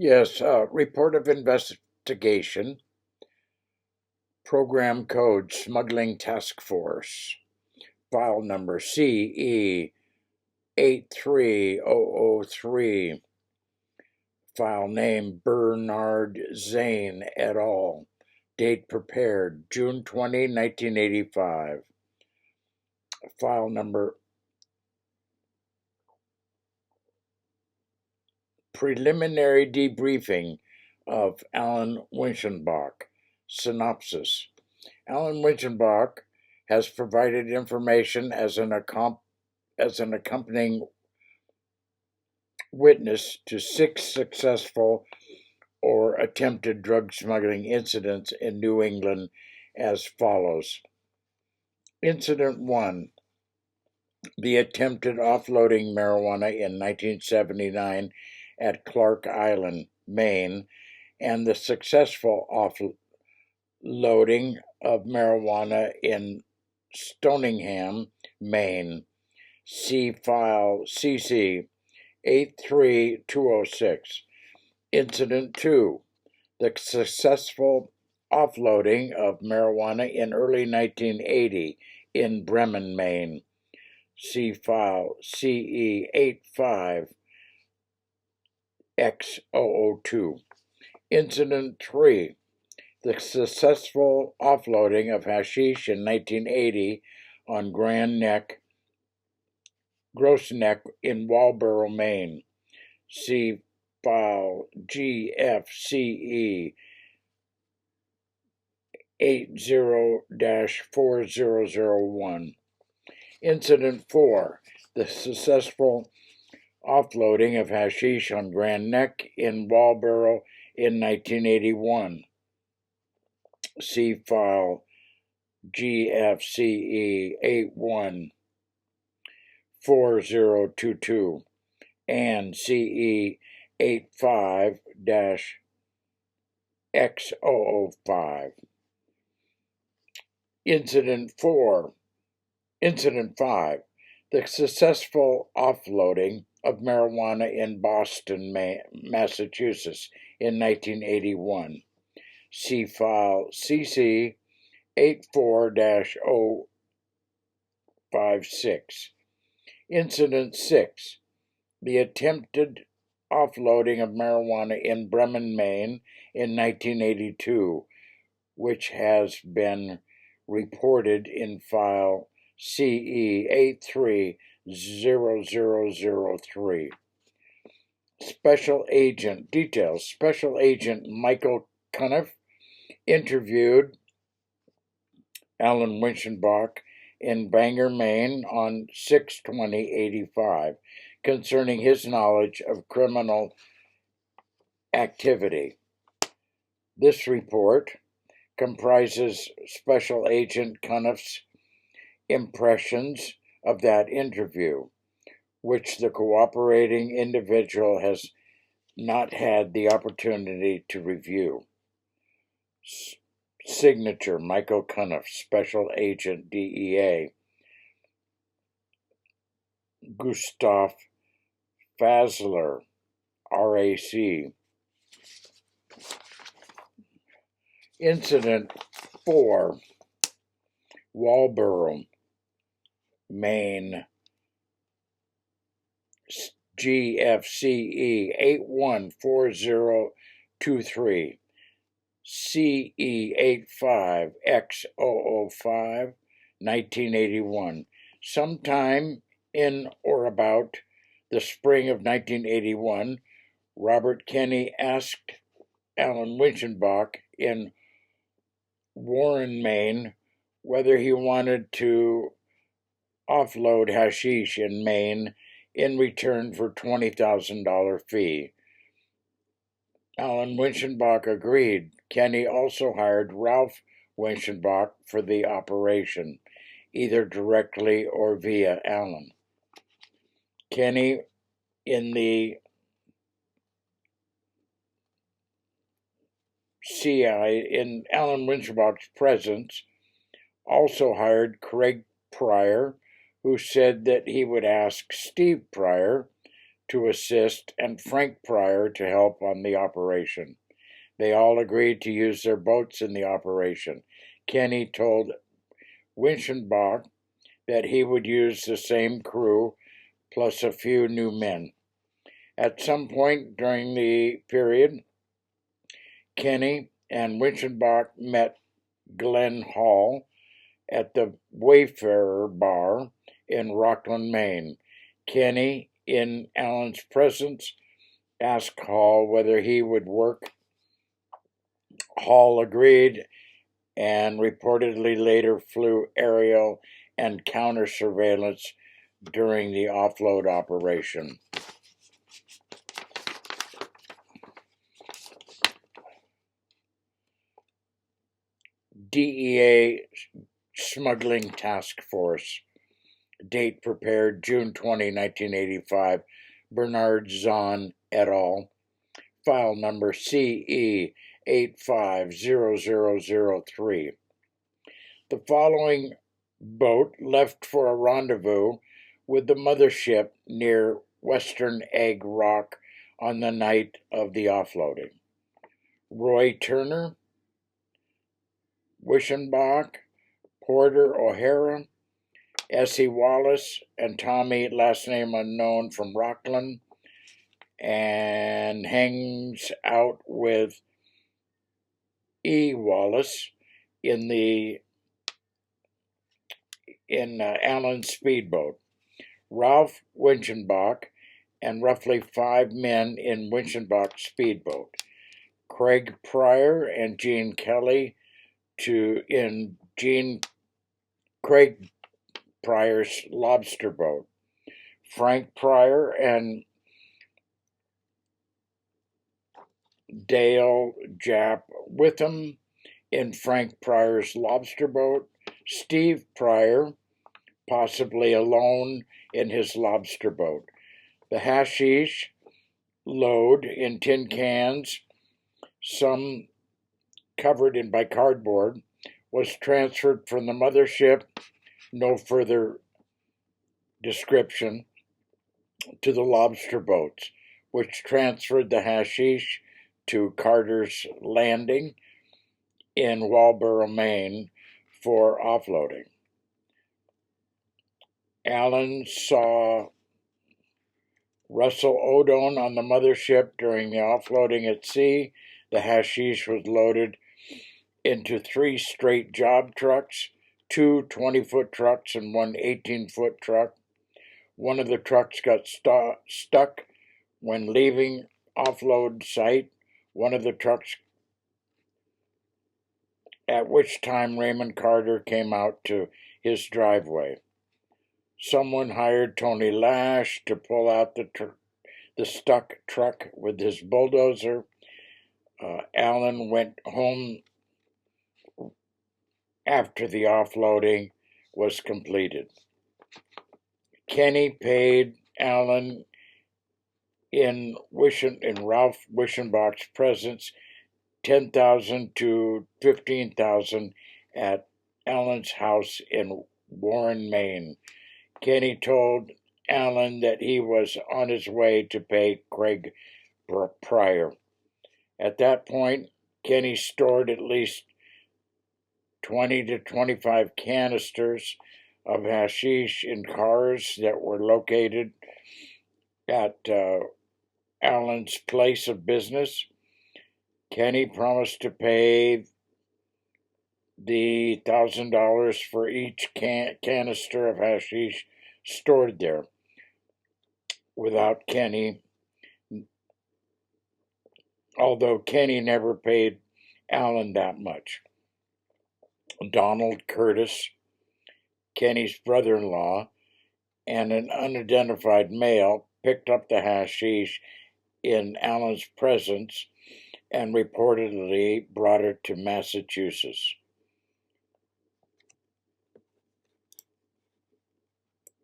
Yes, report of investigation, program code smuggling task force, file number CE 83003, file name Bernard Zane et al., date prepared June 20, 1985, file number preliminary debriefing of Alan Winchenbach. Synopsis. Alan Winchenbach has provided information as an accompanying witness to 6 successful or attempted drug smuggling incidents in New England as follows. Incident 1, the attempted offloading marijuana in 1979 at Clark Island, Maine, and the successful offloading of marijuana in Stoningham, Maine. See file CC 83206. Incident 2, the successful offloading of marijuana in early 1980 in Bremen, Maine. See file CE 85X002. Incident 3, the successful offloading of hashish in 1980 on Gross Neck in Walboro, Maine. See file GFCE 80-4001. Incident 4, the successful offloading of hashish on Grand Neck in Walboro in 1981. See file GFCE 814022 and CE 85-X005. Incident 5, the successful offloading of marijuana in Boston, Massachusetts in 1981. See file CC 84-056. Incident 6, the attempted offloading of marijuana in Bremen, Maine in 1982, which has been reported in file CE 830003. Special Agent details. Special Agent Michael Cuniff interviewed Alan Winchenbach in Bangor, Maine on 6/20/85 concerning his knowledge of criminal activity. This report comprises Special Agent Cuniff's impressions of that interview, which the cooperating individual has not had the opportunity to review. Signature Michael Cuniff, Special Agent DEA. Gustav Fazler, RAC. Incident 4, Walboro, Maine, GFCE 814023, CE 85X005, 1981. Sometime in or about the spring of 1981, Robert Kenny asked Alan Winchenbach in Warren, Maine, whether he wanted to offload hashish in Maine in return for $20,000 fee. Alan Winchenbach agreed. Kenny also hired Ralph Winchenbach for the operation, either directly or via Alan. Kenny, in Alan Winchenbach's presence, also hired Craig Pryor, who said that he would ask Steve Pryor to assist and Frank Pryor to help on the operation. They all agreed to use their boats in the operation. Kenny told Winchenbach that he would use the same crew plus a few new men. At some point during the period, Kenny and Winchenbach met Glenn Hall at the Wayfarer Bar in Rockland, Maine. Kenny, in Allen's presence, asked Hall whether he would work. Hall agreed and reportedly later flew aerial and counter surveillance during the offload operation. DEA Smuggling Task Force. Date prepared June 20, 1985. Bernard Zahn et al. File number CE 850003. The following boat left for a rendezvous with the mothership near Western Egg Rock on the night of the offloading. Roy Turner, Winchenbach, Porter O'Hara, Essie Wallace, and Tommy, last name unknown, from Rockland, and hangs out with E. Wallace in Allen's speedboat. Ralph Winchenbach and roughly 5 men in Winchenbach's speedboat. Craig Pryor and Gene Kelly in Craig Pryor's lobster boat. Frank Pryor and Dale Jap Witham in Frank Pryor's lobster boat. Steve Pryor, possibly alone in his lobster boat. The hashish load in tin cans, some covered in by cardboard, was transferred from the mothership, no further description, to the lobster boats, which transferred the hashish to Carter's Landing in Walboro, Maine, for offloading. Allen saw Russell Odone on the mothership during the offloading at sea. The hashish was loaded into 3 straight job trucks, 2 20-foot trucks and 1 18-foot truck. One of the trucks got stuck when leaving offload site. One of the trucks, at which time Raymond Carter came out to his driveway. Someone hired Tony Lash to pull out the stuck truck with his bulldozer. Allen went home after the offloading was completed. Kenny paid Allen in Ralph Winchenbach's presence $10,000 to $15,000 at Allen's house in Warren, Maine. Kenny told Allen that he was on his way to pay Craig Pryor. At that point, Kenny stored at least 20 to 25 canisters of hashish in cars that were located at Allen's place of business. Kenny promised to pay the $1,000 for each canister of hashish stored there. Although Kenny never paid Allen that much. Donald Curtis, Kenny's brother-in-law, and an unidentified male picked up the hashish in Allen's presence and reportedly brought it to Massachusetts.